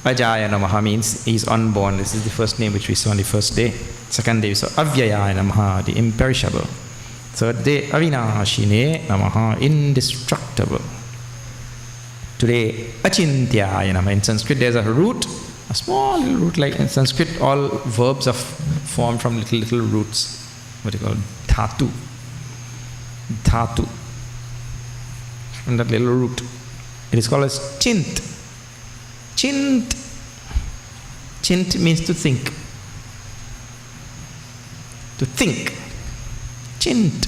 Ajaya Namaha means he is unborn. This is the first name which we saw on the first day. Second day we saw Avyaya Namaha, the imperishable. Third day Avinashine Namaha, indestructible. Today Achintyaya Namaha. In Sanskrit there's a root, a small little root. Like in Sanskrit all verbs are formed from little roots. What do you call it? Dhatu. Dhatu. From that little root. It is called as Chint. Chint. Chint means to think. To think. Chint.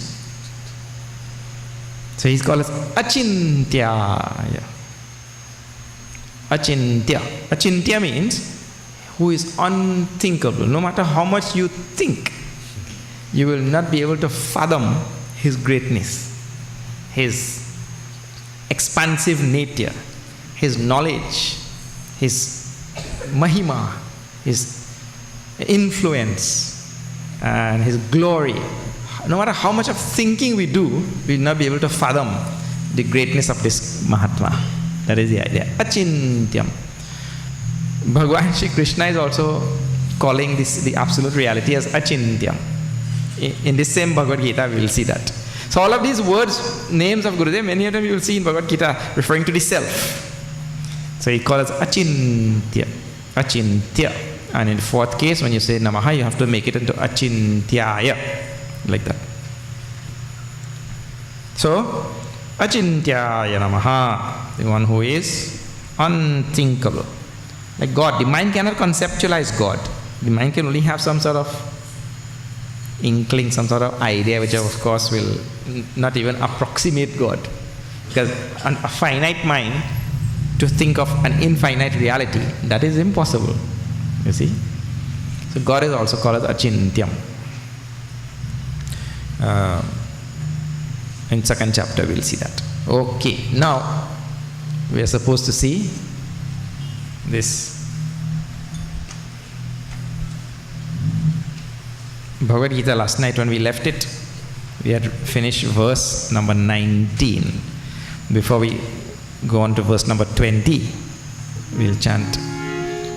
So he's called as Achintyaya. Achintya. Achintya means who is unthinkable. No matter how much you think, you will not be able to fathom his greatness, his expansive nature, his knowledge, his mahima, his influence, and his glory. No matter how much of thinking we do, we will not be able to fathom the greatness of this Mahatma. That is the idea. Achintyam. Bhagavan Shri Krishna is also calling this the absolute reality as Achintyam. In this same Bhagavad Gita, we will see that. So all of these words, names of Gurudev, many of them you will see in Bhagavad Gita referring to the self. So he calls Achintya. Achintya. And in the fourth case, when you say Namaha, you have to make it into Achintyaya. Like that. So, Achintyaya Namaha, the one who is unthinkable. Like God, the mind cannot conceptualize God. The mind can only have some sort of inkling, some sort of idea, which of course will not even approximate God. Because a finite mind, to think of an infinite reality, that is impossible. You see? So God is also called as Achintyam. In second chapter we'll see that. Okay, now we are supposed to see this Bhagavad Gita. Last night when we left it, we had finished verse number 19. Before we go on to verse number 20, we'll chant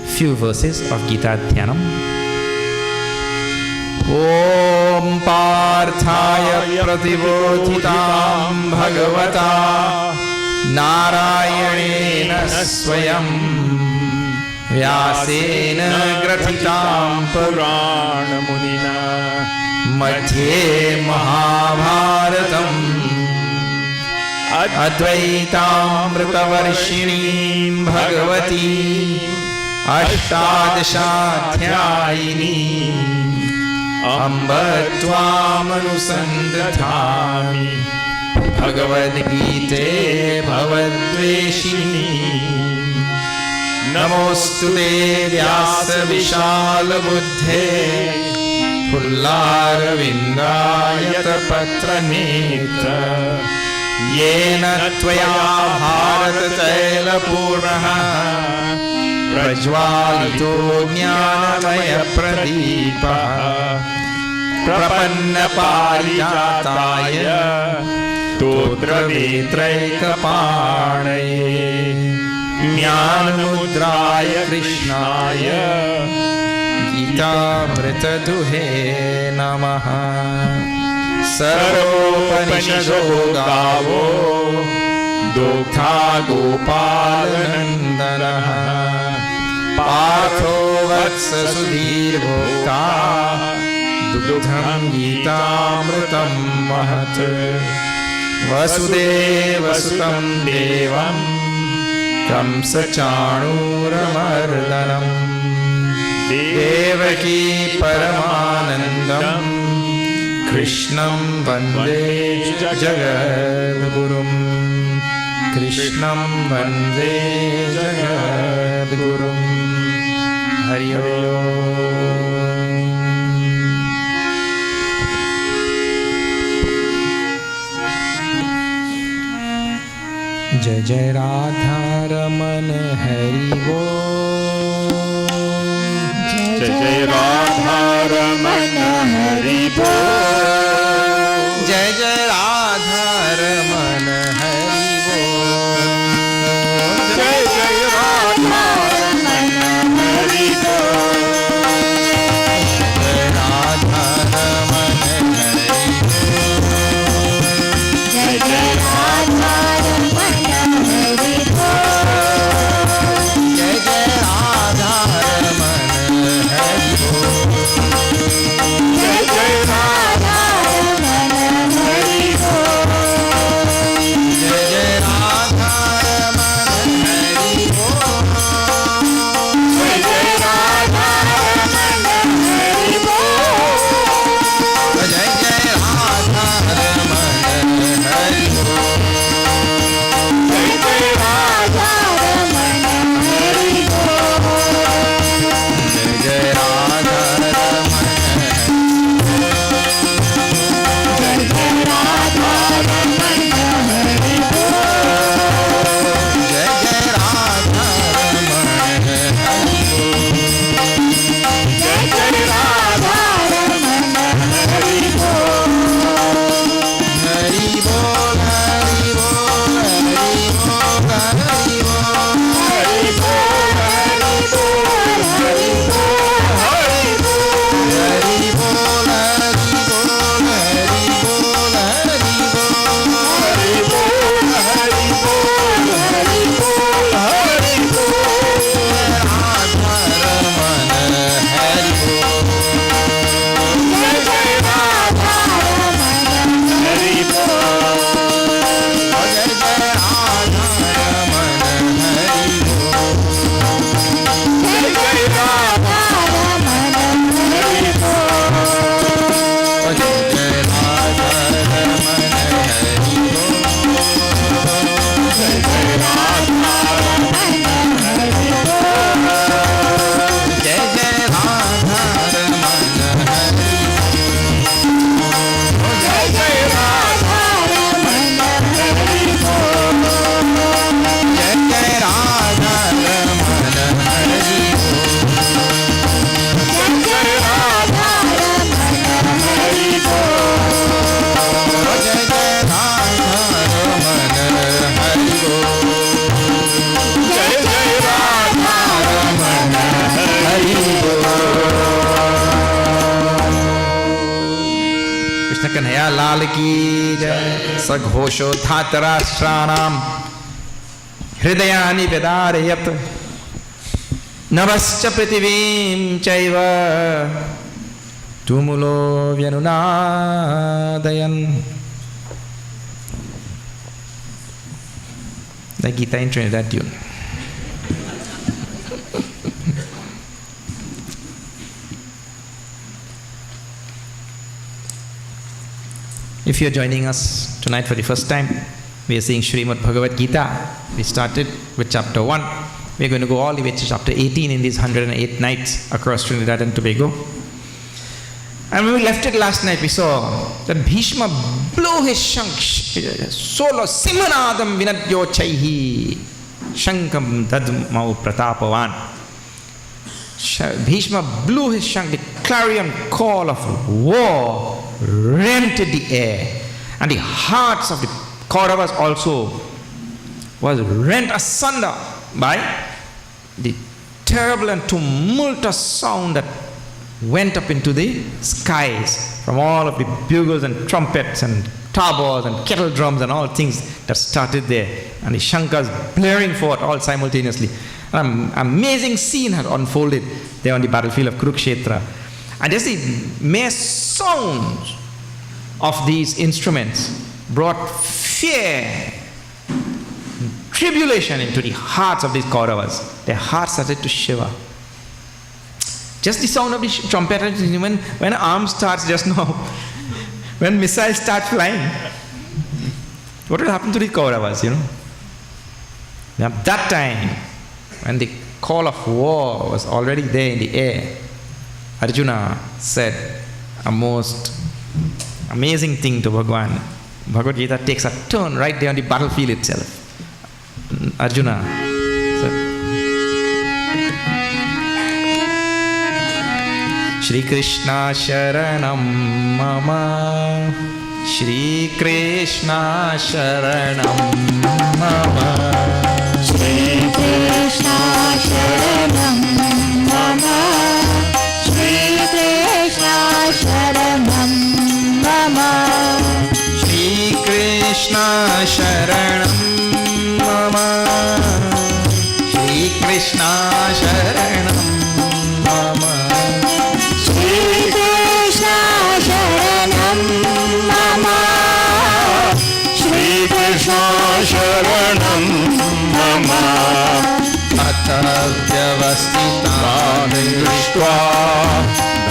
few verses of Gita Dhyanam. Om Parthaya Pratibodhitam Bhagavata Narayanena Swayam Vyasena Gratitam Purana Munina Madhye Mahabharatam Advaitam Mritavarshini Bhagavati Ashtadashaadhyayini Amba Tvam Anusandhathami Bhagavad Gita Bhavadveshini Namostute Vyasa Vishala Buddhe Pullara Vindayata Patra Netra Yena Tvaya Bharata Taila Purnaha Prajwalito Jnanamaya Pradipa Prapanna Parijataya Totra Vetraika Panaye Jnanamudraya Krishnaya Gita Mrita Duhe Namaha Sarvopanishado Gavo Dokta Gopalanandanaha Patho Vatsa Sudhir Bhokta Dugdham Gitamrutam Mahat Vasudeva Sutam Devam Kamsa Chanuramardanam Devaki Paramanandam Krishnam Vande Jagadgurum Krishnam Vande Jagadgurum Hari Om. Jai Jai Radha Raman Hari Om. Jai Jai Radha Raman Hari Krishna Kanhaya Lal ki jai. Saghosho Dhatarashranam Hridayani Vedarayat Navascha Prithivim Chaiva Tumulo Vyanunadayan. The Gita in Trinidad tune. If you are joining us tonight for the first time, we are seeing Srimad Bhagavad Gita. We started with chapter 1. We are going to go all the way to chapter 18 in these 108 nights across Trinidad and Tobago. And when we left it last night, we saw that Bhishma blew his shank, solo simanadam vinadyo chaihi shankam dadmau pratapavan. Bhishma blew his shank, the clarion call of war rented the air, and the hearts of the Kauravas also was rent asunder by the terrible and tumultuous sound that went up into the skies from all of the bugles and trumpets and tabors and kettle drums and all things that started there, and the shankas blaring forth all simultaneously. An amazing scene had unfolded there on the battlefield of Kurukshetra. And just the mere sounds of these instruments brought fear, tribulation into the hearts of these Kauravas. Their hearts started to shiver. Just the sound of the trumpet, when arms starts just now, when missiles start flying, what will happen to the Kauravas, Now, at that time, when the call of war was already there in the air, Arjuna said a most amazing thing to Bhagavan. Bhagavad Gita takes a turn right there on the battlefield itself. Arjuna said, Shri Krishna Sharanam Mama, Shri Krishna Sharanam Mama, Shri Krishna Sharanam Mama, Shri Krishna Sharanam Mama, Shri Krishna Sharanam Mama, Shri Krishna Sharanam Mama, Shri Krishna Sharanam Mama, Shri Krishna Sharanam Mama, Atavyavasthitan Drishtva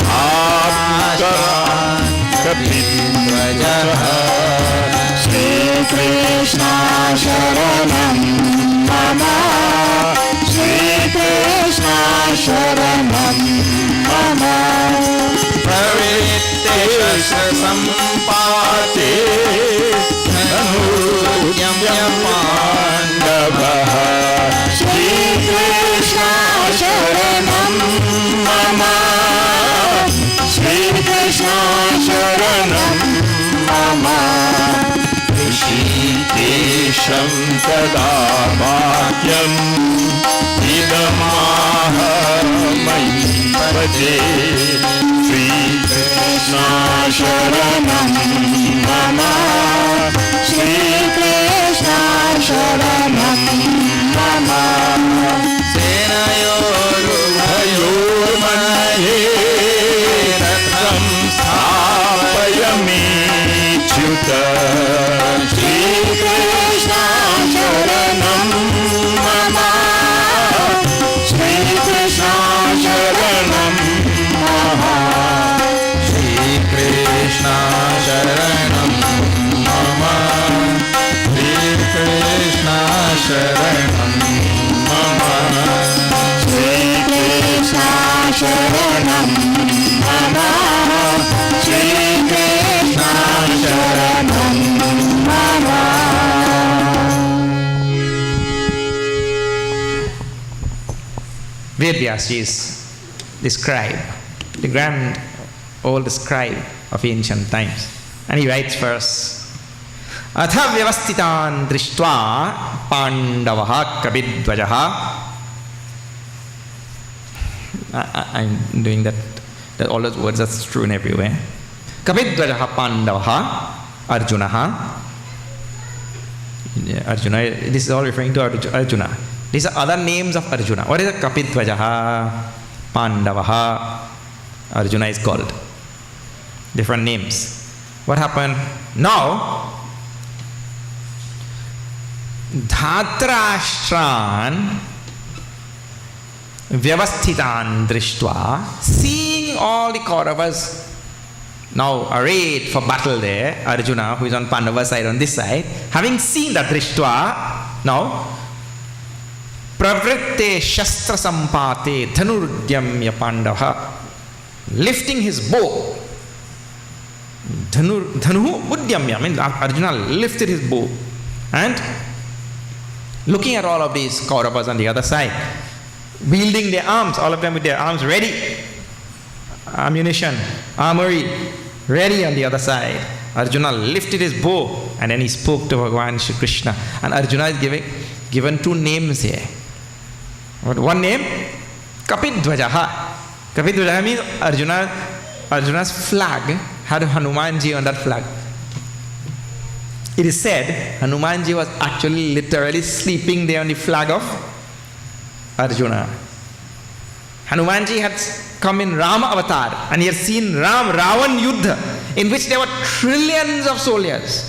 Dhāpkaran Kapidvajaha, Shri Krishna Sharanam Mama, Shri Krishna Sharanam Mama, Pravittesha Sampate Dhanuryam Pandavaha, Shri Krishna Sharanam Mama, Shri Krishna Sharanam Mama, Rishikesham Tada Bhagyam Idamaha Mayi Pade, Shri Krishna Sharanam Mama, Shri Krishna Sharanam Mama, Senayor Mahe Ratham Sthapayami Chuta, Shri Krishna Sharanam Mama, Shri Krishna Sharanam Mama, Shri Krishna Sharanam Mama, Shri Krishna Sharanam Mama, Shri Krishna Sharanam Mama, Shri Krishna Sharanam Mama. Vedyas is the scribe, the grand old scribe of ancient times. And he writes first, Atha vyavasthitan drishtva pandavaha kabidvajaha. I'm doing that all those words are strewn everywhere. Kapidvajaha Pandavaha Arjunaha. Arjuna, this is all referring to Arjuna. These are other names of Arjuna. What is a Kapidvajaha Pandavaha? Arjuna is called. Different names. What happened? Now, Dhatrashran Vyavasthitan Drishtva, seeing all the Kauravas now arrayed for battle there, Arjuna, who is on Pandava side, on this side, having seen that Drishtva, now, Pravritte Shastra Sampate Dhanurudyamya Pandava, lifting his bow, Dhanu Udyamya, means Arjuna lifted his bow, and looking at all of these Kauravas on the other side, wielding their arms, all of them with their arms ready, ammunition, armory, ready on the other side. Arjuna lifted his bow and then he spoke to Bhagavan Shri Krishna. And Arjuna is given two names here. One name, Kapidvajaha. Kapidvajaha means Arjuna's flag had Hanumanji on that flag. It is said Hanumanji was actually literally sleeping there on the flag of Arjuna. Hanumanji had come in Rama avatar and he had seen Ravan Yuddha, in which there were trillions of soldiers.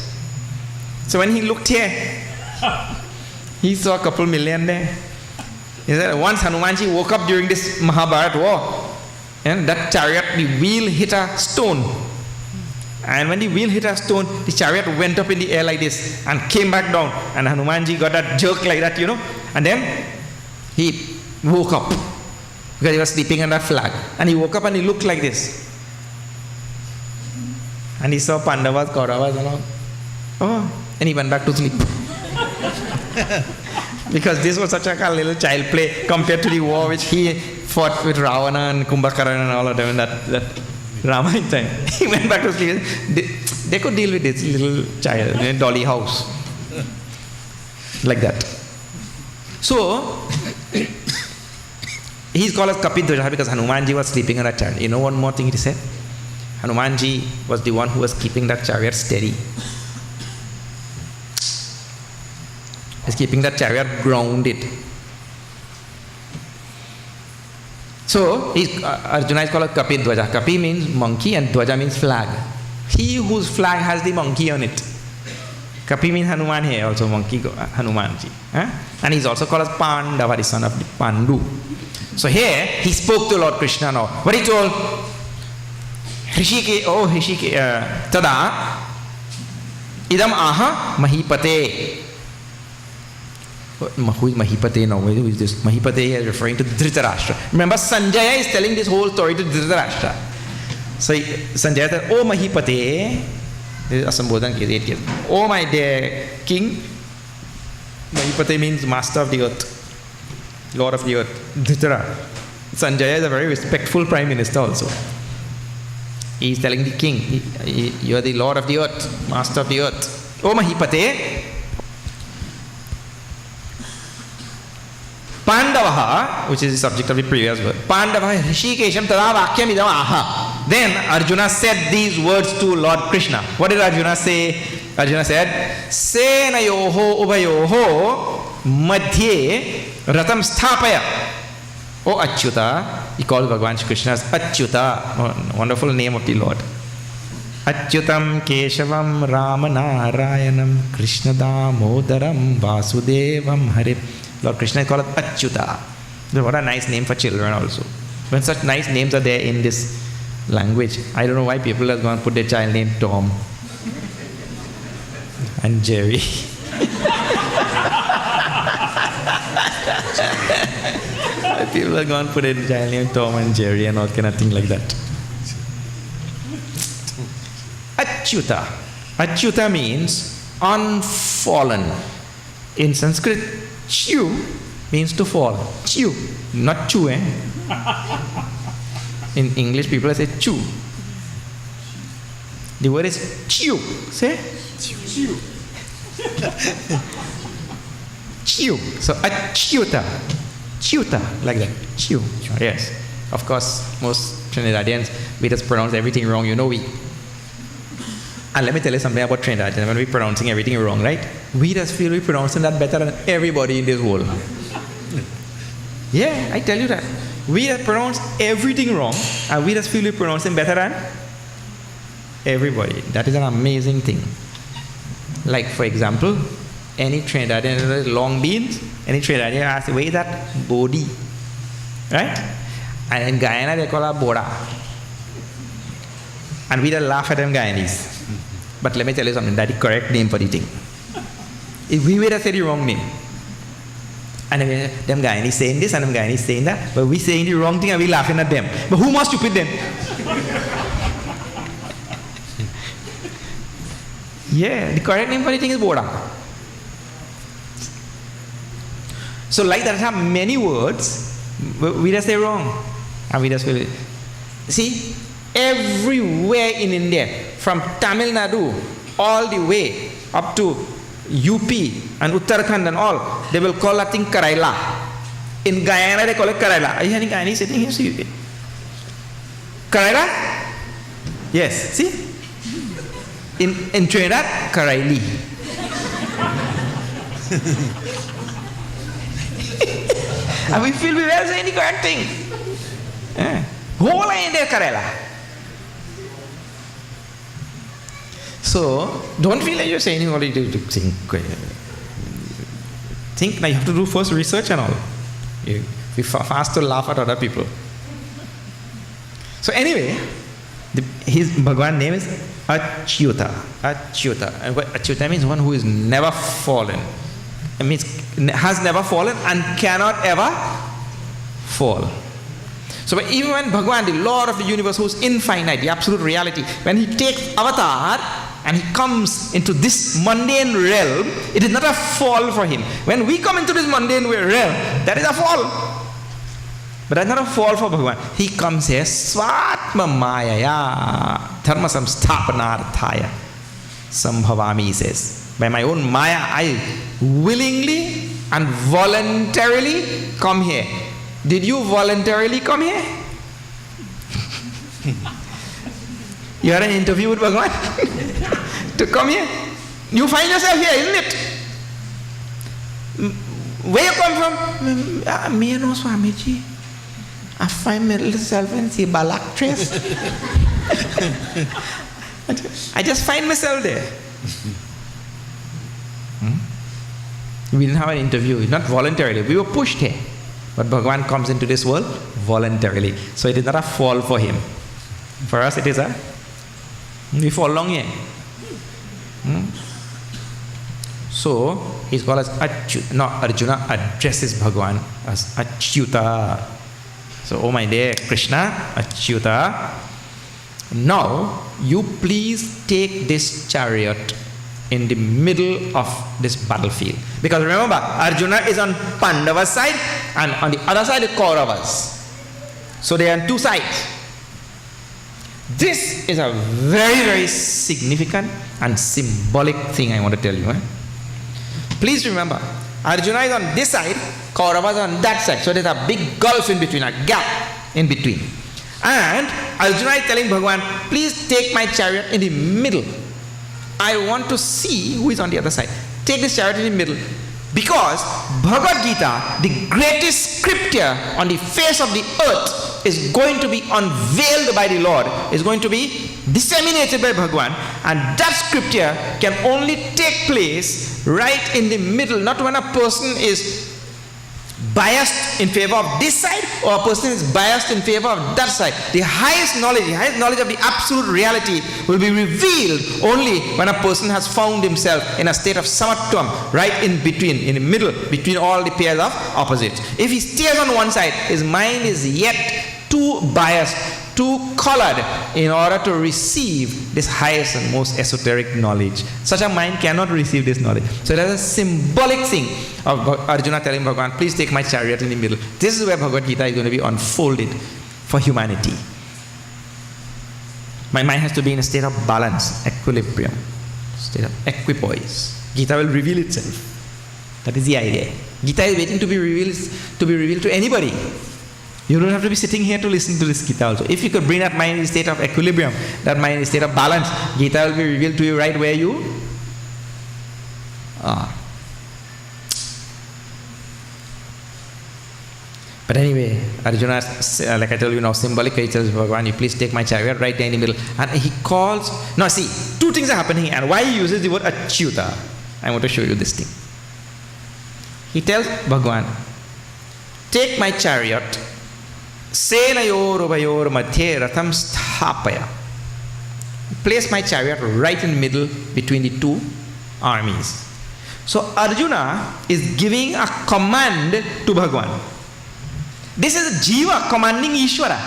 So when he looked here, he saw a couple million there. He said once Hanumanji woke up during this Mahabharata war, and that chariot, the wheel hit a stone. And when the wheel hit a stone, the chariot went up in the air like this and came back down. And Hanumanji got that jerk like that, and then he woke up because he was sleeping on that flag. And he woke up and he looked like this. And he saw Pandavas, Kauravas and all. Oh, and he went back to sleep. Because this was such a little child play compared to the war which he fought with Ravana and Kumbhakarna and all of them in that Ramayana time. He went back to sleep. They could deal with this little child in a dolly house. Like that. So, he's called as Kapidvajaha because Hanumanji was sleeping on that chariot. You know one more thing he said? Hanumanji was the one who was keeping that chariot steady. He's keeping that chariot grounded. So, Arjuna is called a Kapidvaja. Kapi means monkey and Dvaja means flag. He whose flag has the monkey on it. Kapi means Hanuman here, also monkey, Hanumanji. And he's also called as Pandava, the son of the Pandu. So here, he spoke to Lord Krishna now. What he told? Hrishike, tada, idam aha mahipate. Who is Mahipate now? Who is this? Mahipate is referring to Dhritarashtra. Remember, Sanjaya is telling this whole story to Dhritarashtra. So Sanjaya said, "Oh Mahipate," this is Asambodhan case, 8 cases. "Oh my dear king," Mahipate means master of the earth, lord of the earth. Dhritra. Sanjaya is a very respectful prime minister also. He is telling the king, "You are the lord of the earth, master of the earth. Oh Mahipate, Pandavaha," which is the subject of the previous word, "Pandavaha Hrishikesham tada vakyam idam aha." Then Arjuna said these words to Lord Krishna. What did Arjuna say? Arjuna said, "Senayoho ubayoho madhye ratam sthapaya." Oh Achyuta, he called Bhagavan Shri Krishna as Achyuta, wonderful name of the Lord. Achyutam Keshavam Ramanarayanam Krishnadamodaram Vasudevam Harip. Lord Krishna is called Achyuta. What a nice name for children also. When such nice names are there in this language, I don't know why people are going to put their child name Tom and Jerry. People are going to put a child name Tom and Jerry and all kind of thing like that. Achyuta. Achyuta means unfallen. In Sanskrit, Chu means to fall. Chu, not chew, eh? In English, people say chew. The word is chew. Say? Chew. Chew. So, achyuta. Chyuta, like that. Chew. Yes. Of course, most Trinidadians, we just pronounce everything wrong. You know, we And let me tell you something about Trinidad. When we're pronouncing everything wrong, right? We just feel we're pronouncing that better than everybody in this world. Yeah, I tell you that. We just pronounce everything wrong, and we just feel we're pronouncing better than everybody. That is an amazing thing. Like, for example, any Trinidadian long beans, any Trinidadian asks, where is that body? Right? And in Guyana, they call it boda. And we just laugh at them Guyanese. But let me tell you something, that's the correct name for the thing. If we were to say the wrong name, and them Guyanese saying this and them Guyanese saying that, but we saying the wrong thing and we laughing at them. But who more stupid then? Yeah, the correct name for the thing is boda. So like that, have many words, we just say wrong. And we just feel it. See, everywhere in India, from Tamil Nadu all the way up to UP and Uttarakhand and all, they will call that thing Karaila. In Guyana, they call it Karaila. Are you hearing Guyanese sitting here? See, Karaila? Yes, see? In Trinidad, Karaili. And we feel we were saying the correct thing. Yeah. Whole India Karaila. So, don't feel like you're saying what you do to think. Now you have to do first research and all. Be fast to laugh at other people. So anyway, his Bhagwan name is Achyuta. Achyuta. And what Achyuta means one who is never fallen. It means has never fallen and cannot ever fall. So even when Bhagwan, the Lord of the universe, who is infinite, the absolute reality, when he takes avatar and he comes into this mundane realm, it is not a fall for him. When we come into this mundane realm, that is a fall. But that's not a fall for Bhagwan. He comes here, Swatma Mayaya, Dharma Samsthapanarthaya, Sambhavami, he says. By my own Maya, I willingly and voluntarily come here. Did you voluntarily come here? You had an interview with Bhagwan to come here. You find yourself here, isn't it? Where you come from? Me and Swamiji. I find myself in the Balak trace. I just find myself there. We didn't have an interview, not voluntarily. We were pushed here. But Bhagwan comes into this world voluntarily. So it is not a fall for him. For us it is a, we fall long here. So he's called as Achyuta. No, Arjuna addresses Bhagwan as Achyuta. So, oh my dear Krishna, Achyuta, now you please take this chariot in the middle of this battlefield. Because remember, Arjuna is on Pandava's side and on the other side is Kauravas. So they are on two sides. This is a very, very significant and symbolic thing I want to tell you. Please remember, Arjuna is on this side, Kauravas on that side. So there's a big gulf in between, a gap in between. And Arjuna is telling Bhagwan, please take my chariot in the middle. I want to see who is on the other side. Take this chariot in the middle. Because Bhagavad Gita, the greatest scripture on the face of the earth, is going to be unveiled by the Lord, is going to be disseminated by Bhagwan, and that scripture can only take place right in the middle, not when a person is biased in favor of this side or a person is biased in favor of that side. The highest knowledge of the absolute reality will be revealed only when a person has found himself in a state of samatvam, right in between, in the middle, between all the pairs of opposites. If he stays on one side, his mind is yet too biased, too colored in order to receive this highest and most esoteric knowledge. Such a mind cannot receive this knowledge. So there's a symbolic thing of Arjuna telling Bhagavan, please take my chariot in the middle. This is where Bhagavad Gita is going to be unfolded for humanity. My mind has to be in a state of balance, equilibrium, state of equipoise. Gita will reveal itself. That is the idea. Gita is waiting to be revealed to anybody. You don't have to be sitting here to listen to this Gita also. If you could bring that mind in a state of equilibrium, that mind in a state of balance, Gita will be revealed to you right where you are. But anyway, Arjuna, like I told you now, symbolically tells Bhagavan, you please take my chariot right there in the middle. And he calls, now see, two things are happening, and why he uses the word achyuta. I want to show you this thing. He tells Bhagavan, take my chariot, senayor ubayor madhye ratham sthapaya. Place my chariot right in the middle between the two armies. So Arjuna is giving a command to Bhagavan. This is a jiva commanding Ishvara.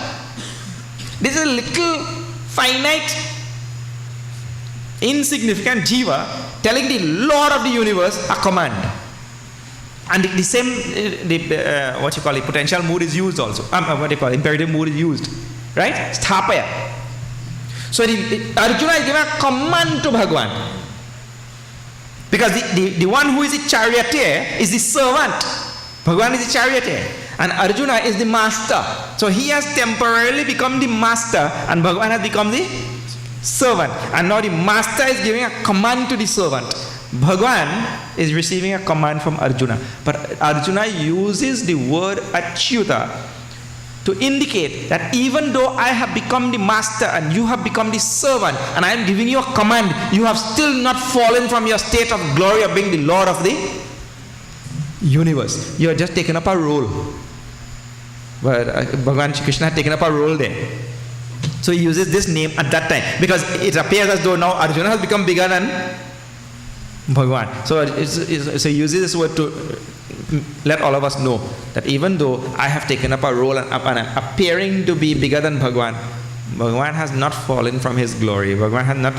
This is a little finite, insignificant jiva telling the Lord of the universe a command. And the same, potential mood is used also. Imperative mood is used. Right? Sthapaya. So Arjuna is giving a command to Bhagavan. Because the one who is the charioteer is the servant. Bhagavan is the charioteer. And Arjuna is the master. So he has temporarily become the master and Bhagavan has become the servant. And now the master is giving a command to the servant. Bhagavan is receiving a command from Arjuna. But Arjuna uses the word achyuta to indicate that even though I have become the master and you have become the servant and I am giving you a command, you have still not fallen from your state of glory of being the Lord of the universe. You have just taken up a role. But Bhagavan Krishna had taken up a role there. So he uses this name at that time because it appears as though now Arjuna has become bigger than Bhagavan. So he uses this word to let all of us know that even though I have taken up a role and I'm appearing to be bigger than Bhagavan, Bhagavan has not fallen from his glory. Bhagavan has not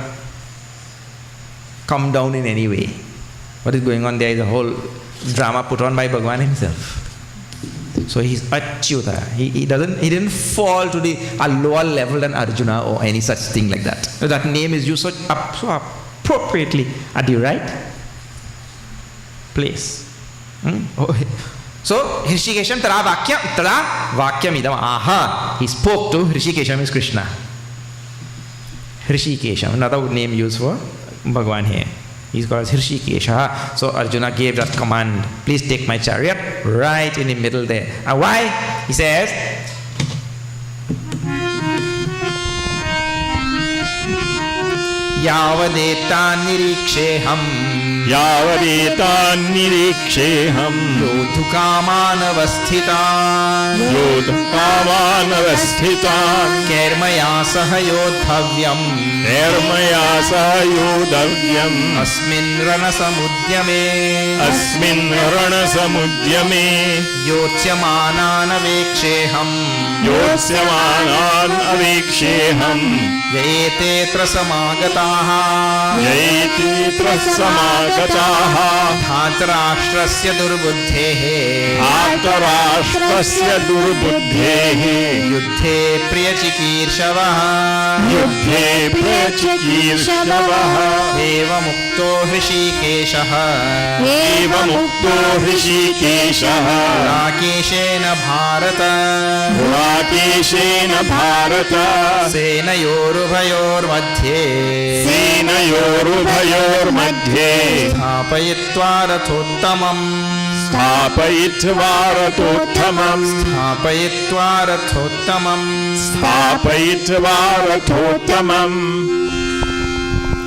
come down in any way. What is going on there is a whole drama put on by Bhagavan himself. So he's achyuta. He didn't fall to a lower level than Arjuna or any such thing like that. So that name is used so appropriately at the right place. So Hrishikesham tada vakyam idam. Aha. He spoke to Hrishikesham is Krishna. Hrishikesham, another name used for Bhagavan here. He's called Hrishikesha. So Arjuna gave that command, please take my chariot right in the middle there. And why? He says, Yavadetan niriksheham Yodhukaman avasthitan Kermaya saha yodhavyam Asmin rana samudyame Yotyamanan aveksheham Yaetetra samagataha Dhatarashtrasya durbuddhehe Yuddhe priyachikirshavaha Eva mukto hrishikeshaha Rakeshena bharata Senayorubhayor madhye Sthapayitva rathottamam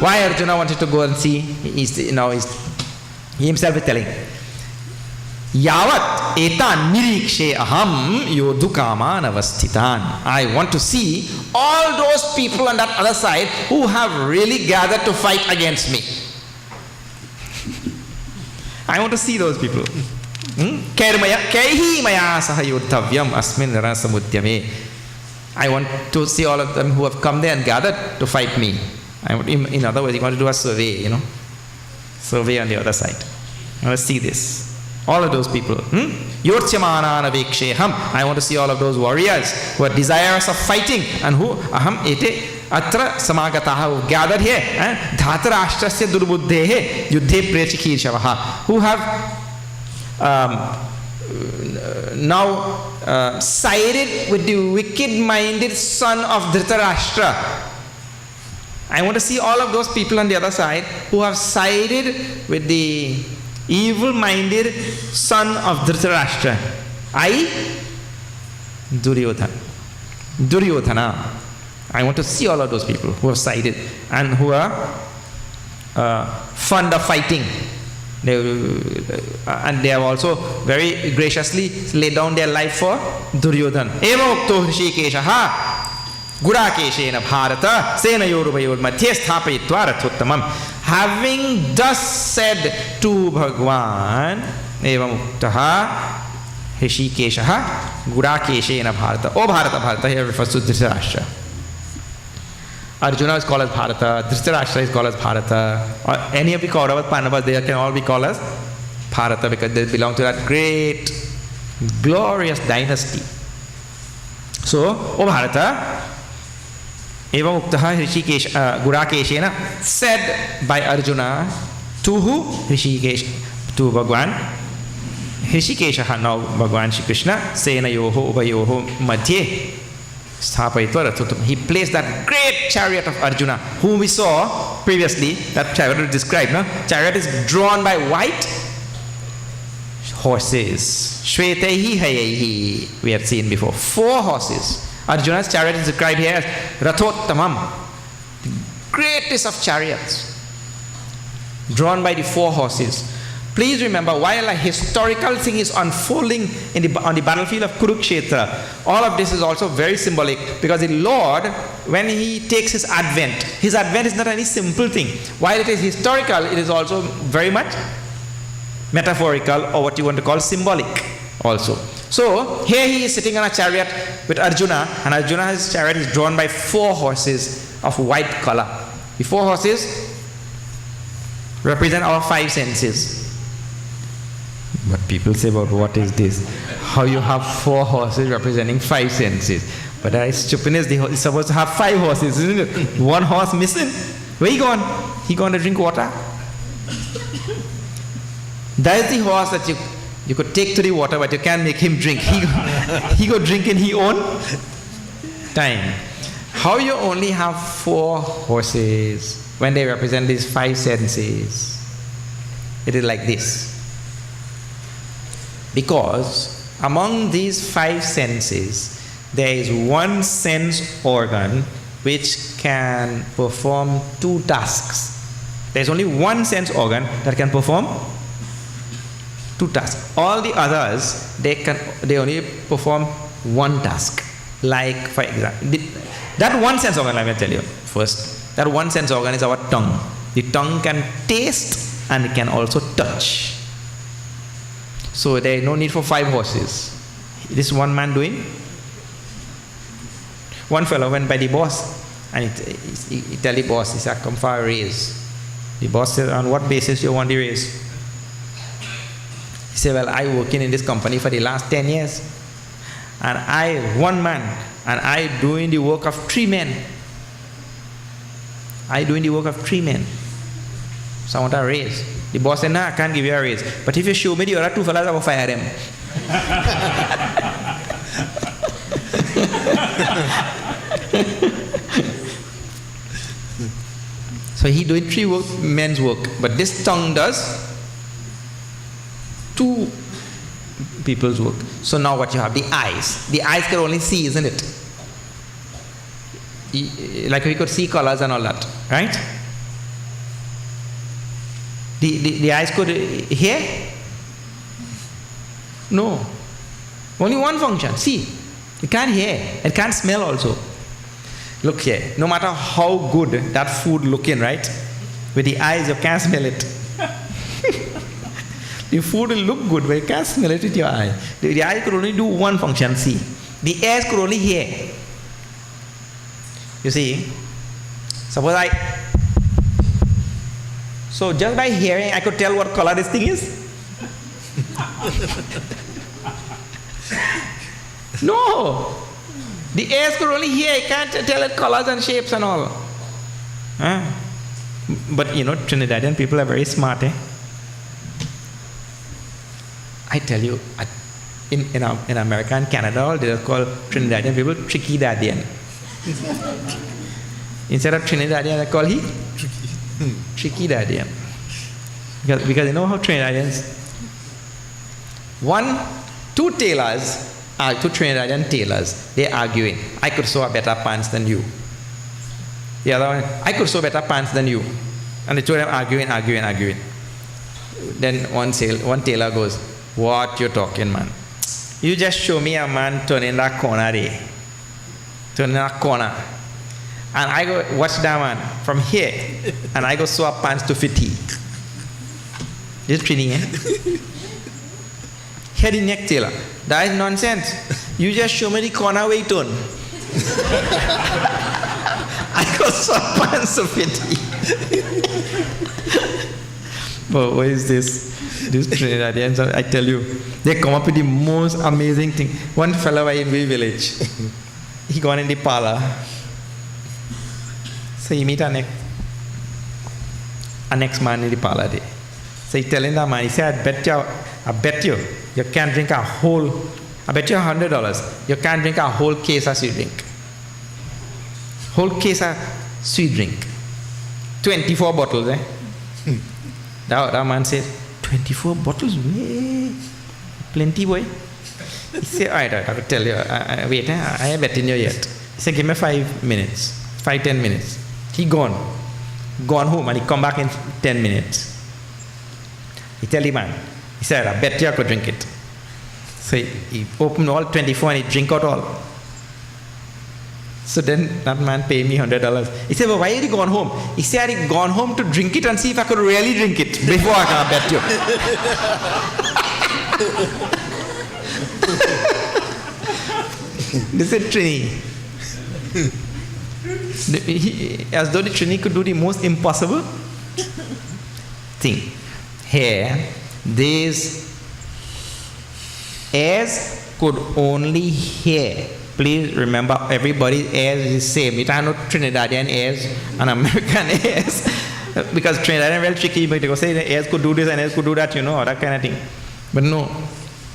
Why Arjuna wanted to go and see? He himself is telling, Yavat etan nirikshe aham yodhukaman avasthitan. I want to see all those people on that other side who have really gathered to fight against me. I want to see those people. Maya saha yodhavyam asmin rasamudyame. I want to see all of them who have come there and gathered to fight me. In other words, he want to do a survey, survey on the other side. I want to see this. All of those people. Yortyamanan aveksheham. I want to see all of those warriors who are desirous of fighting and who aham ete atra samagataha, who gathered here. Dhatarashtrasya durbuddhehe yuddhe priyachikirshavaha, who have now sided with the wicked-minded son of Dhritarashtra. I want to see all of those people on the other side who have sided with the evil-minded son of Dhritarashtra. Duryodhana. I want to see all of those people who have sided and who are fond of fighting. And they have also very graciously laid down their life for Duryodhana. Eva ukto Hrishikeshaha Gudakeshena Bharata Senayoruvayor Madhye Sthapayitva Rathottamam. Having thus said to Bhagwan, Eva uktaha Hrishikeshaha Gudakeshena Bharata. Oh Bharata here refers to Dhritarashtra. Arjuna is called as Bharata, Dhritarashtra is called as Bharata, or any of the Kauravas, Pandavas, they can all be called as Bharata because they belong to that great, glorious dynasty. So, O Bharata, Eva Uktaha Hrishikesh Gurakeshena, said by Arjuna to who? Hrishikesh, to Bhagwan. Hrishikeshaha, now Bhagwan Shri Krishna, Sena Yoho Uvayoho Madhye. He placed that great chariot of Arjuna, whom we saw previously. That chariot was described. No? Chariot is drawn by white horses. Shvetehi hayehi. We have seen before. 4 horses. Arjuna's chariot is described here as Rathottamam, the greatest of chariots, drawn by the 4 horses. Please remember, while a historical thing is unfolding on the battlefield of Kurukshetra, all of this is also very symbolic because the Lord, when He takes His advent is not any simple thing. While it is historical, it is also very much metaphorical, or what you want to call symbolic also. So, here he is sitting on a chariot with Arjuna, and Arjuna's chariot is drawn by 4 horses of white color. The 4 horses represent our 5 senses. But people say, well, what is this? How you have 4 horses representing 5 senses? But that is stupidness. He's supposed to have 5 horses, isn't it? 1 horse missing. Where he gone? He gone to drink water? That is the horse that you could take to the water, but you can't make him drink. He go drink in his own time. How you only have 4 horses when they represent these 5 senses? It is like this. Because among these 5 senses, there is one sense organ which can perform 2 tasks. There is only one sense organ that can perform 2 tasks. All the others, they only perform 1 task. Like, for example, that one sense organ, let me tell you first. That one sense organ is our tongue. The tongue can taste and it can also touch. So there is no need for 5 horses. This is one man doing. One fellow went by the boss and he tell the boss, he said, come for a raise. The boss said, on what basis you want the raise? He said, well, I working in this company for the last 10 years. And I, one man, and I doing the work of 3 men. I doing the work of 3 men. So I want a raise. The boss said, no, I can't give you a raise. But if you show me the other 2 fellas, I will fire them. So he doing 3 men's work. But this tongue does 2 people's work. So now what you have? The eyes. The eyes can only see, isn't it? Like we could see colors and all that, right? The eyes could hear? No. Only one function. See. It can't hear. It can't smell also. Look here. No matter how good that food looking, right? With the eyes you can't smell it. The food will look good, but you can't smell it with your eye. The eye could only do one function, see. The ears could only hear. You see? Suppose so just by hearing, I could tell what color this thing is? No! The ears could only hear, I can't tell it colors and shapes and all. But you know, Trinidadian people are very smart, eh? I tell you, in America and Canada, they are called Trinidadian people Trinidadian. Instead of Trinidadian, they call he Trinidadian. Because you know how Trinidadians, two Trinidadian tailors, they're arguing. I could sew a better pants than you. The other one, I could sew better pants than you. And the two of them arguing. Then one tailor goes, what you talking, man? You just show me a man turning that corner there. Turning that corner. And I go, watch that man from here. And I go sew up pants to fit he. This training, eh? Head in neck tailor. That is nonsense. You just show me the corner where you turn. I go sew up pants to fit he. But what is this? These Trinidadians, I tell you, they come up with the most amazing thing. One fellow in my village, he gone in the parlor. So he meet a next man in the parlor there. So he telling that man, he said, I bet you can't drink a whole, I bet you $100, you can't drink a whole case of sweet drink. Whole case of sweet drink. 24 bottles, eh? That man said, 24 bottles? Plenty, boy. He said, all right, I will tell you. Wait, I have bet in you yet. He said, give me 10 minutes. He gone home, and he come back in 10 minutes. He tell the man, he said, I bet you I could drink it. So he opened all 24 and he drink out all. So then that man paid me $100. He said, well, why had he gone home? He said, I had gone home to drink it and see if I could really drink it before I can bet you. This is Trini. As though the Trini could do the most impossible thing. Here, these heirs could only hear. Please remember, everybody's heirs is the same. It are not Trinidadian heirs and American heirs. Because Trinidadian are very tricky, but they go say the heirs could do this and heirs could do that, that kind of thing. But no,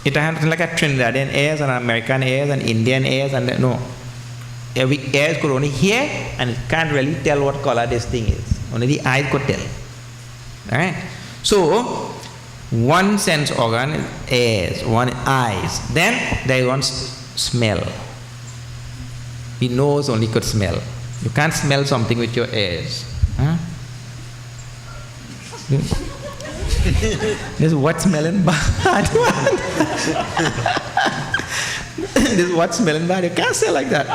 it are like a Trinidadian heirs and American heirs and Indian heirs, and no. Every heirs could only hear, and it can't really tell what color this thing is. Only the eyes could tell. Alright? So, one sense organ is ears, one eyes. Then there is one smell. The nose only could smell. You can't smell something with your ears. Huh? This what smelling bad. This what smelling bad. You can't say like that.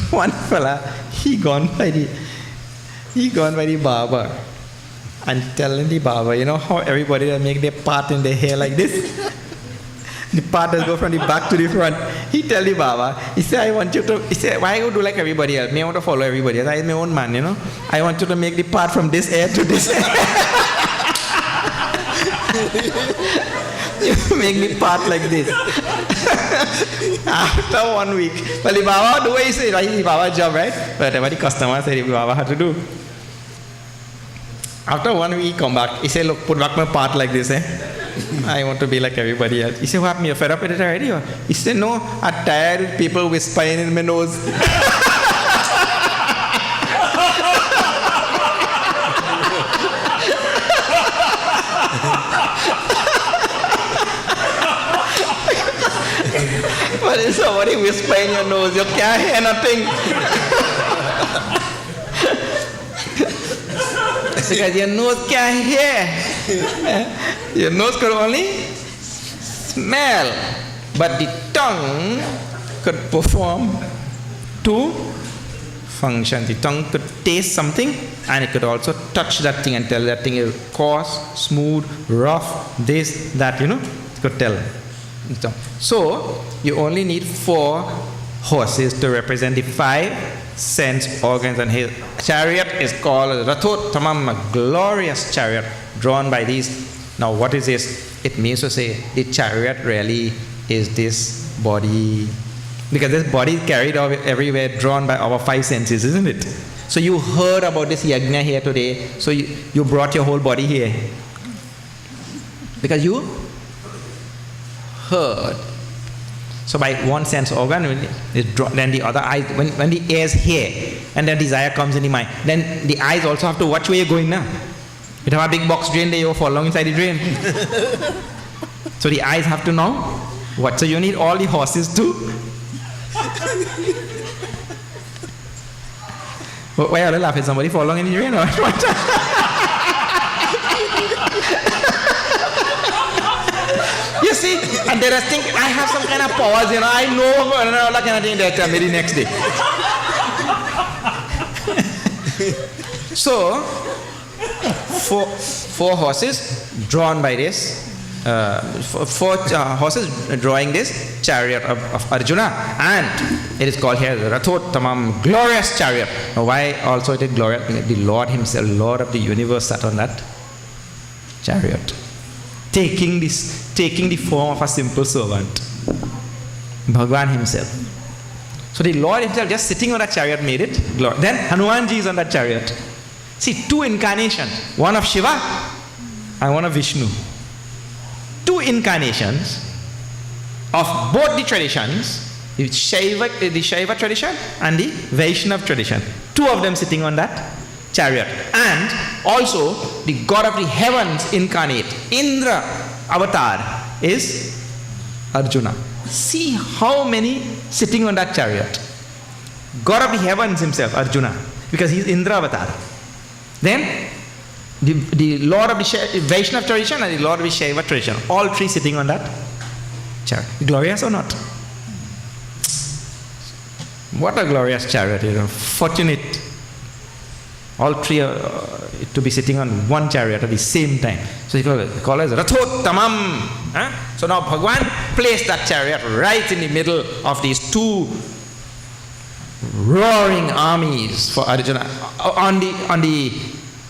One fella, he gone by the barber and telling the barber, you know how everybody that make their part in their hair like this? The part that go from the back to the front. He tell the barber, he said, I want you to, he said, why you do like everybody else? Me, I want to follow everybody else. I am my own man, I want you to make the part from this hair to this hair. You make the part like this. After 1 week, well, the barber do what he said, right? The barber job, right? Whatever the customer said, the barber had to do. After 1 week, he come back. He said, look, put back my part like this, eh? I want to be like everybody else. He said, what happened? You're fed up with it already? Or? He said, no, I'm tired with people whispering in my nose. But if somebody whisper in your nose, you can't hear nothing. Because your nose can't hear. Your nose could only smell. But the tongue could perform two functions. The tongue could taste something, and it could also touch that thing and tell that thing is coarse, smooth, rough, this, that, it could tell. So, you only need 4 horses to represent the 5 sense organs, and his chariot is called Rathot Tamam, a glorious chariot drawn by these. Now, what is this? It means to say the chariot really is this body, because this body is carried everywhere, drawn by our 5 senses, isn't it? So you heard about this yajna here today, so you brought your whole body here because you heard. So by one sense organ, then the other eye, when the ears hear, and then desire comes in the mind, then the eyes also have to watch where you're going now. You have a big box drain there, you fall along inside the drain. So the eyes have to know what. So you need all the horses to. Why are you laughing? Somebody fall along in the drain or what? You see, and they think I have some kind of powers, I know all that kind of thing that maybe next day. So, four horses drawn by this, four horses drawing this chariot of Arjuna, and it is called here the Rathottamam, glorious chariot. Now, why also it is glorious? The Lord himself, Lord of the universe, sat on that chariot, taking the form of a simple servant, Bhagwan himself. So the Lord himself just sitting on that chariot made it glorious. Then Hanumanji is on that chariot. See, two incarnations, one of Shiva and one of Vishnu. Two incarnations of both the traditions, the Shaiva tradition and the Vaishnava tradition. Two of them sitting on that chariot. And also the God of the heavens incarnate, Indra avatar, is Arjuna. See how many sitting on that chariot. God of the heavens himself, Arjuna, because he is Indra avatar. Then the Lord of the Vaishnava tradition and the Lord of the Shaiva tradition, all three sitting on that chariot. Glorious or not? What a glorious chariot, fortunate. All three to be sitting on one chariot at the same time. So he called it Rathottamam. So now Bhagwan placed that chariot right in the middle of these two roaring armies for Arjuna, on the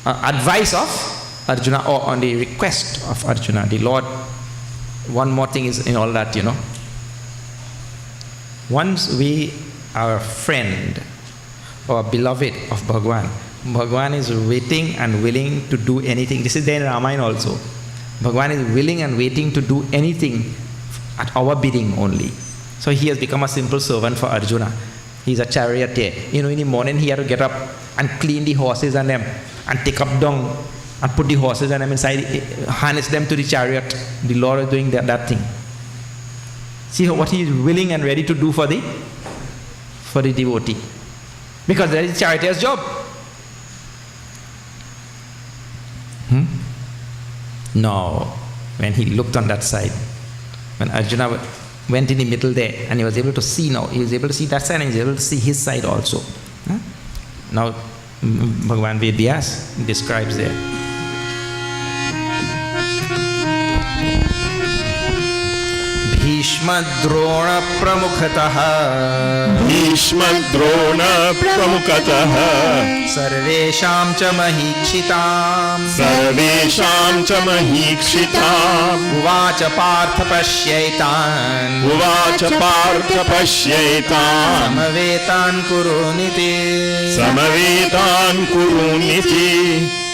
advice of Arjuna, or on the request of Arjuna. The Lord, one more thing is in all that, once we are a friend or a beloved of Bhagwan, Bhagwan is waiting and willing to do anything. This is there in Ramayana also. Bhagwan is willing and waiting to do anything at our bidding only. So he has become a simple servant for Arjuna. He's a charioteer. In the morning he had to get up and clean the horses and them, and take up dung and put the horses and them inside, harness them to the chariot. The Lord is doing that thing. See what he is willing and ready to do for the devotee. Because that is the charioteer's job. No, when he looked on that side, when Arjuna went in the middle there, and he was able to see now, he was able to see that side and he was able to see his side also. Now, Bhagavan Vedyas describes there. भीष्मद्रोण प्रमुखतः सर्वेषां च महीक्षिताम् उवाच Partha पश्यैतान् समवेतान् कुरुनिति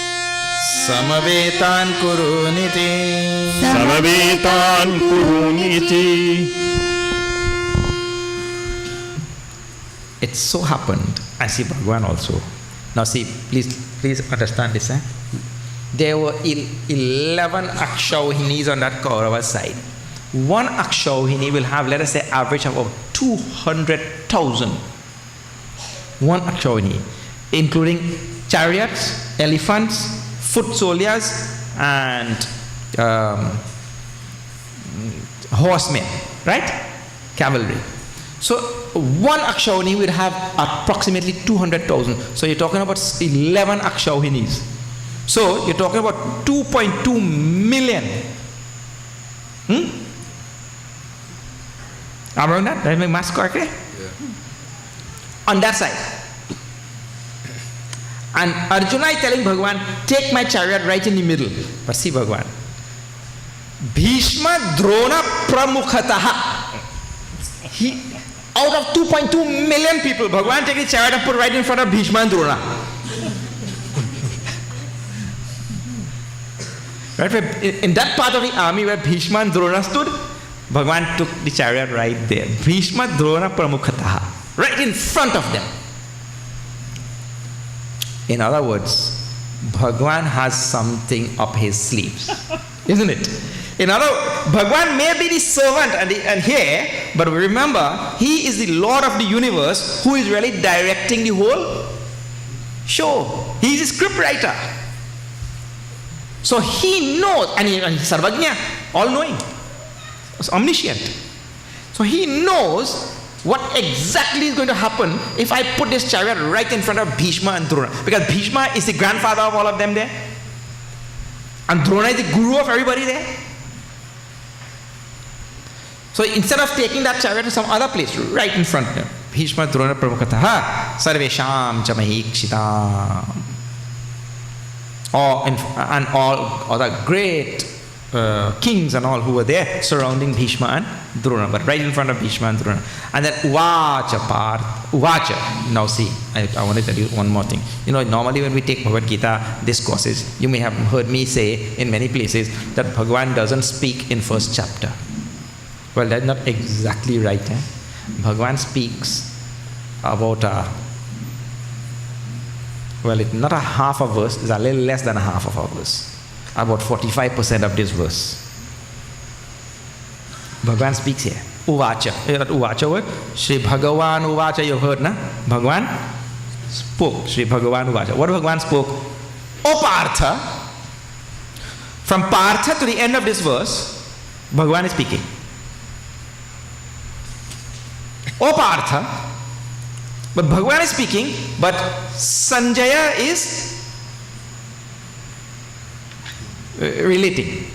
It so happened, I see Bhagwan also. Now see, please understand this. There were 11 Akshauhinis on that Kaurava side. One Akshauhini will have, let us say, average of 200,000. One Akshauhini, including chariots, elephants, foot soldiers, and horsemen, right? Cavalry. So one Akshauhini would have approximately 200,000. So you're talking about 11 Akshauhinis. So you're talking about 2.2 million. Am I wrong that? Did I make math correctly? Yeah. On that side. And Arjuna is telling Bhagwan, take my chariot right in the middle. But see Bhagwan. Bhishma Drona Pramukhataha. Out of 2.2 million people, Bhagwan take his chariot and put right in front of Bhishma and Drona. Right? In that part of the army where Bhishma and Drona stood, Bhagavan took the chariot right there. Bhishma Drona Pramukhataha. Right in front of them. In other words, Bhagavan has something up his sleeves. Isn't it? In other words, Bhagavan may be the servant and here, but remember, he is the Lord of the universe who is really directing the whole show. He is a script writer. So he knows, and he's Sarvajna, all-knowing, omniscient. So he knows what exactly is going to happen if I put this chariot right in front of Bhishma and Drona. Because Bhishma is the grandfather of all of them there. And Drona is the guru of everybody there. So instead of taking that chariot to some other place, right in front of them, Bhishma Drona Pramukhataha Sarvesham Chamahikshitam. And all other great kings and all who were there surrounding Bhishma and Drona, but right in front of Bhishma and Drona. And then Uvacha Parth, Uvacha. Now see, I want to tell you one more thing. You know, normally when we take Bhagavad Gita discourses, you may have heard me say in many places that Bhagavan doesn't speak in first chapter. Well, that's not exactly right. Bhagavan speaks about it's not a half a verse, it's a little less than a half of a verse. About 45% of this verse. Bhagavan speaks here. Uvacha. You heard that Uvacha word? Shri Bhagavan Uvacha, you've heard, na? Bhagavan spoke. Shri Bhagavan Uvacha. What Bhagavan spoke? O Partha. From Partha to the end of this verse, Bhagavan is speaking. O Partha. But Bhagavan is speaking, but Sanjaya is relating.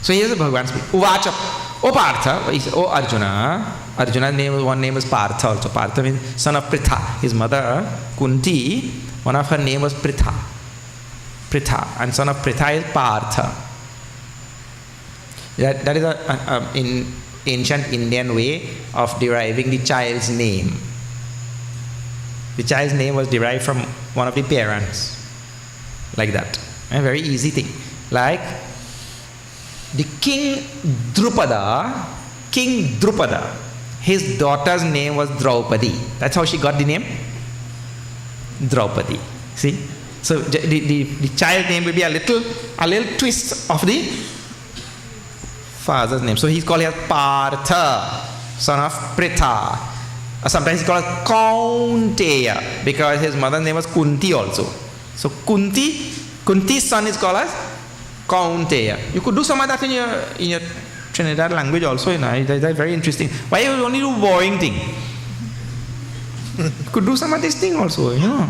So here's the Bhagavan speaking. Uvacha. O Partha, he said, O Arjuna. Arjuna's name, one name was Partha also. Partha means son of Pritha. His mother, Kunti, one of her name was Pritha. Pritha. And son of Pritha is Partha. That is in ancient Indian way of deriving the child's name. The child's name was derived from one of the parents. Like that. A very easy thing. Like the King Drupada, his daughter's name was Draupadi. That's how she got the name? Draupadi. See? So the child's name will be a little twist of the father's name. So he's called as Partha, son of Pritha. Sometimes he's called Kaunteya because his mother's name was Kunti also. So Kunti's son is called as Kaunteya. You could do some of that in your Trinidad language also, you know. That's very interesting. Why you only do boring thing? You could do some of this thing also, you know.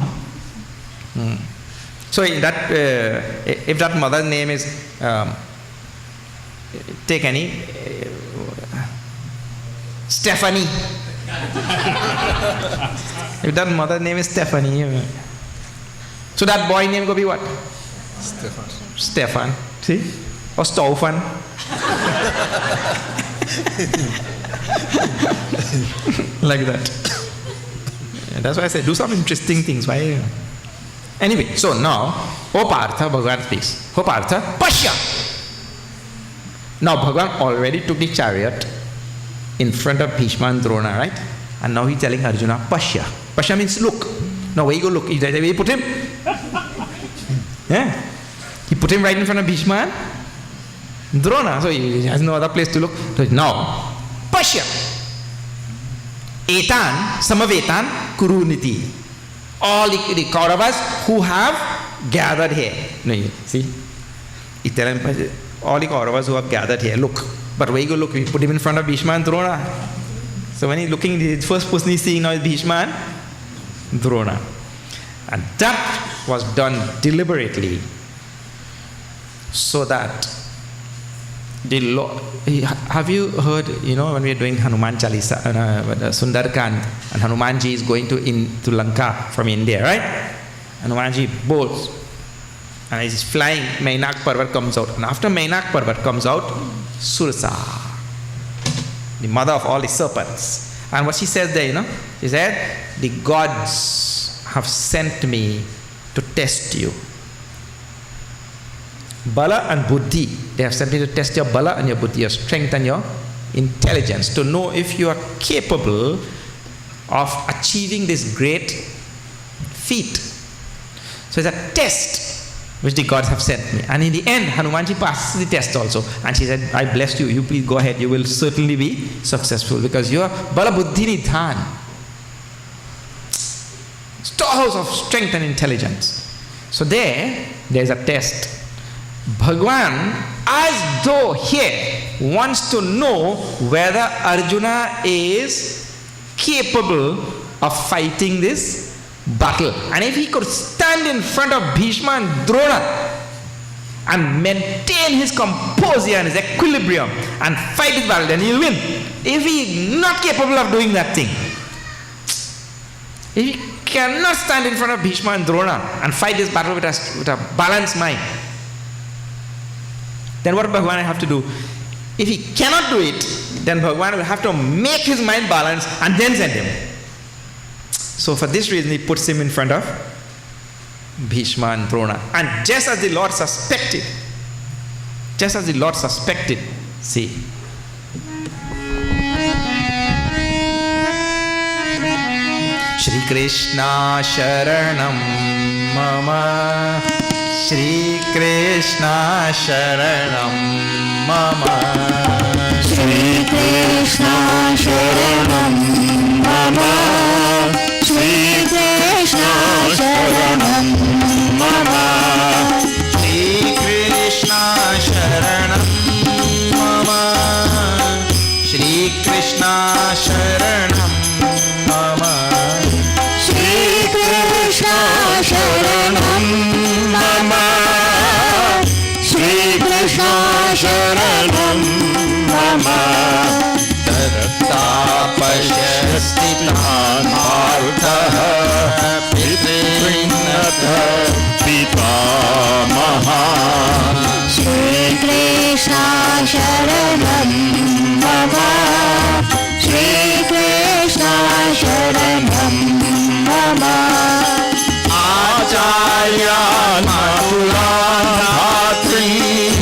So in that, if that mother's name is, take any, Stephanie. If that mother's name is Stephanie, so that boy name could be what? Stefan. See? Or Stofan. Like that. Yeah, that's why I said do some interesting things. Why? Anyway, so now, O Partha, Bhagavan speaks. O Partha, Pashya. Now Bhagavan already took the chariot in front of Bhishma and Drona, right? And now he's telling Arjuna, Pashya. Pashya means look. Now where you go look? Where you put him? Yeah. He put him right in front of Bhishma and Drona. So he has no other place to look. So now, Pashya. Etan, Samavetan, Kuruniti. All the Kauravas who have gathered here. No, you see? He's telling all the Kauravas who have gathered here, look. But where you go look? We put him in front of Bhishma and Drona. So when he's looking, the first person he's seeing now is Bhishma and Drona. And that was done deliberately so that the Lord, have you heard, you know, when we are doing Hanuman Chalisa, Sundarkand, and Hanumanji is going to Lanka from India, right? Hanumanji bolts and he's flying, Mainak Parvat comes out, and after Mainak Parvat comes out, Sursa, the mother of all the serpents. And what she says there, you know, she said, the gods have sent me to test you. Bala and Buddhi, they have sent me to test your Bala and your Buddhi, your strength and your intelligence to know if you are capable of achieving this great feat. So it's a test which the gods have sent me. And in the end, Hanumanji passes the test also. And she said, I blessed you. You please go ahead. You will certainly be successful because you are Bala Buddhi Nidhan. Storehouse of strength and intelligence. So there's a test. Bhagwan, as though here, wants to know whether Arjuna is capable of fighting this battle. And if he could stand in front of Bhishma and Drona and maintain his composure and his equilibrium and fight this battle, then he'll win. If he is not capable of doing that thing, if he cannot stand in front of Bhishma and Drona and fight this battle with a balanced mind, then what Bhagwan will have to do? If he cannot do it, then Bhagwan will have to make his mind balanced and then send him. So for this reason, he puts him in front of Bhishma and Drona. And just as the Lord suspected, see, Shri Krishna Sharanam Mama, Shri Krishna Sharanam Mama, Shri Krishna Sharanam Mama, Shri Krishna Sharanam Mama, Shri Krishna Sharanam Mama, Shri Krishna Sharanam Mama, Shri Krishna Sharanam Mama, Shri Krishna Sharanam Mama, Tapashyastitan Partha Pitrinatha Pitamaha, Shri Krishna Sharanam Mama, Shri Krishna Sharanam Mama, Acharyan Maturan Dhatrin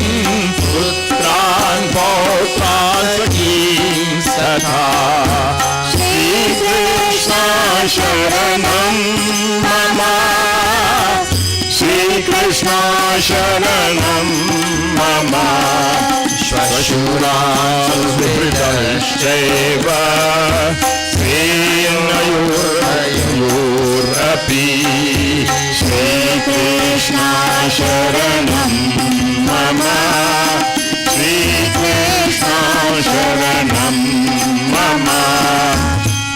Putran Pautran Sakhim Satha, Shri Krishna Sharanam Mama, Shri Krishna Sharanam Mama, Shvashuran Vidashcheva Srinayurapi, Shri Krishna Sharanam Mama, Shri Krishna Sharanam Mama,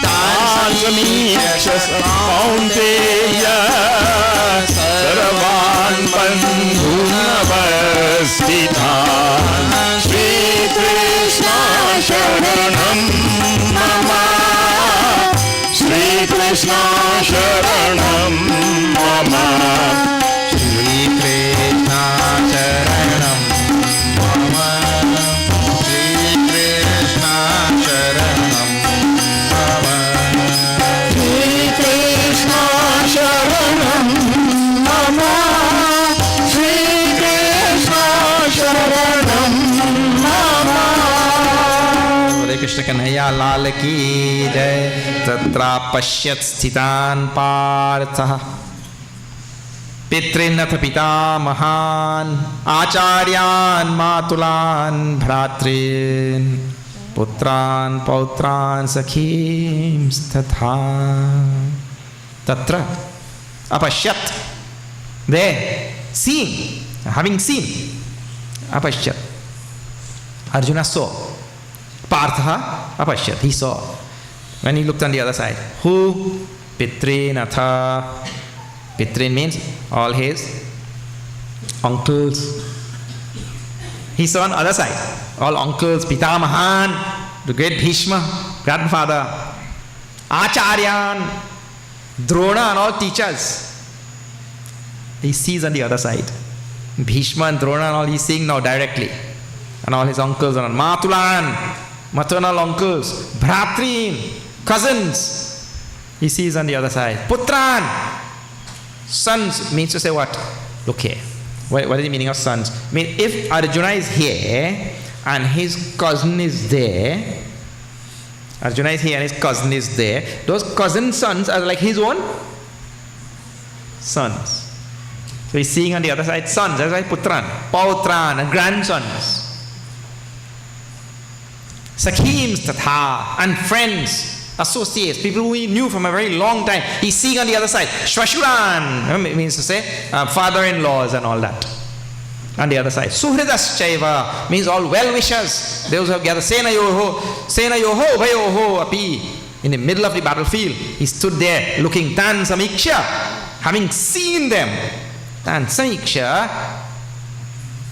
Tasmiyachas Kaunteya Sarvan Bandhunavastithan, Shri Krishna Sharanam Mama, Shri Krishna Sharanam Mama, Shri Krishna Sharanam Mama, Shri Krishna Sharanam Mama, Shri Krishna Sharanam Mama, Shri Krishna Sharanam Mama. Hare Krishna Kanhaiya Lal Ki Jai. Tatra Pashyat Sthitan Partha Pitrinatha Pita Mahan, Acharyan Matulan Bhratrin Putran Pautran Sakhim Statha. Tatra Apashyat, there, seeing, having seen, Apashyat, Arjuna saw, Partha Apashyat, he saw. When he looked on the other side, who? Pitrinatha. Pitrin means all his uncles. He saw on the other side, all uncles, Pitamahan, the great Bhishma, grandfather, Acharyan, Drona and all teachers. He sees on the other side. Bhishma and Drona and all he's seeing now directly. And all his uncles and all. Matulan, maternal uncles, Bhratrin, cousins. He sees on the other side. Putran, sons means to say what? Look here. What is the meaning of sons? I mean, if Arjuna is here, and his cousin is there. Arjuna is here and his cousin is there. Those cousin sons are like his own sons. So he's seeing on the other side sons, that's why putran, pautran, and grandsons. Sakhims tatha, and friends, associates, people who he knew from a very long time. He's seeing on the other side Shvashuran, it means to say father-in-laws and all that. On the other side, Suhridaschaiva means all well-wishers. Those who gather Sena yoho bhayoho api. In the middle of the battlefield, he stood there looking Tan Samiksha, having seen them. Tan Samiksha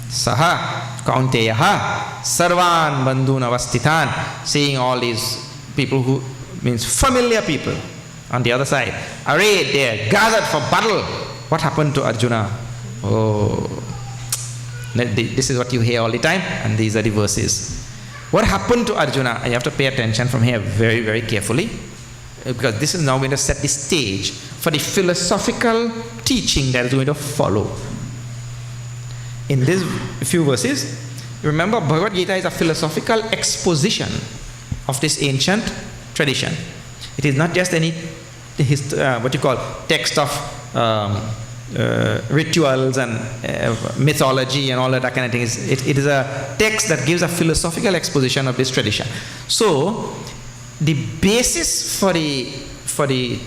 Saha Kaunteyaha Sarvan Bandhun Avastitan, seeing all these people who means familiar people on the other side, arrayed there, gathered for battle. What happened to Arjuna? Oh, this is what you hear all the time, and these are the verses. What happened to Arjuna? And you have to pay attention from here very, very carefully, because this is now going to set the stage for the philosophical teaching that is going to follow. In these few verses, remember, Bhagavad Gita is a philosophical exposition of this ancient tradition. It is not just any what you call text of rituals and mythology and all that kind of thing. It is a text that gives a philosophical exposition of this tradition. So the basis for the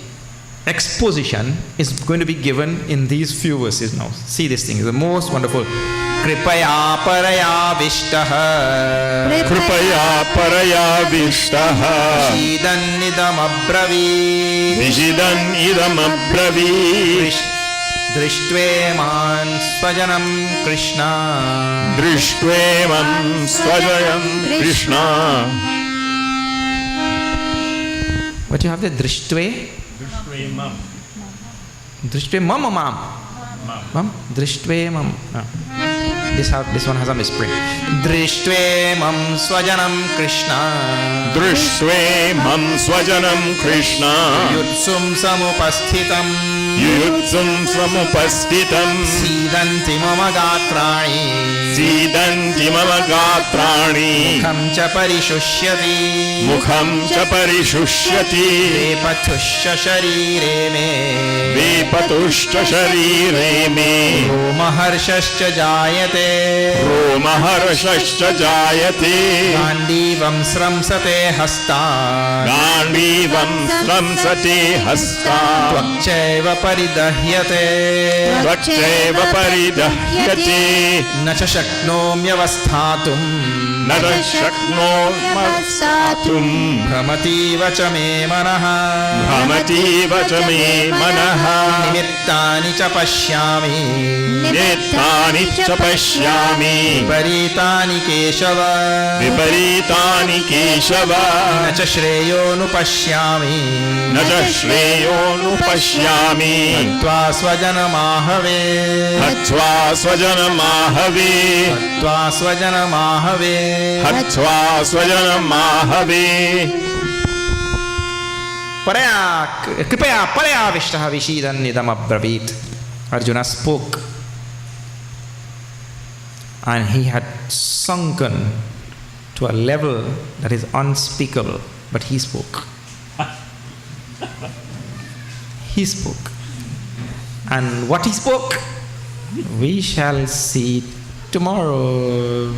exposition is going to be given in these few verses now. See, this thing is the most wonderful. Kripaya paraya vishtaha, Kripaya paraya vishtaha, Vishidan idam abravit, Vishidan idam abravit, Drishtveman svajanam Krishna, Drishtveman svajanam Krishna. What you have there? Drishtve? Drishtve mam mam. Mam? Drishtve mam. This one has a misprint. Drishtve mam svajanam Krishna, Drishtve mam svajanam Krishna, Yutsum samupasthitam, Yutsum samupasthitam, Sidanti mama gatrani, Sidanti mama gatrani, Mukham cha parishusyati, Mukham cha parishusyati, Vepatushya sharire me, Vepatushya sharire me, Romaharshascha jayate, Romaharshascha jayate, Gandivam sramsate hastan, Gandivam sramsate hastan, Tvakchaiva paridahyate, Tvakchaiva paridahyate, Nacha shaknomyavasthatum, Nara shaknomyavasthatum, Brahmativa cha me manaha, Brahmativa cha me manaha, Nimittani cha pashyami, Nittani cha pashyami, Viparitani keshava, Viparitani keshava, Nacha shreyo nupashyami, Nacha shreyo nupashyami, Tva svajanamahave, Hatva svajanamahave, Tva svajanamahave, Hatva svajanamahave. Kripaya paraya vishtaha vishidan idam abravit. Arjuna spoke, and he had sunken to a level that is unspeakable, but he spoke. He spoke. And what he spoke, we shall see tomorrow.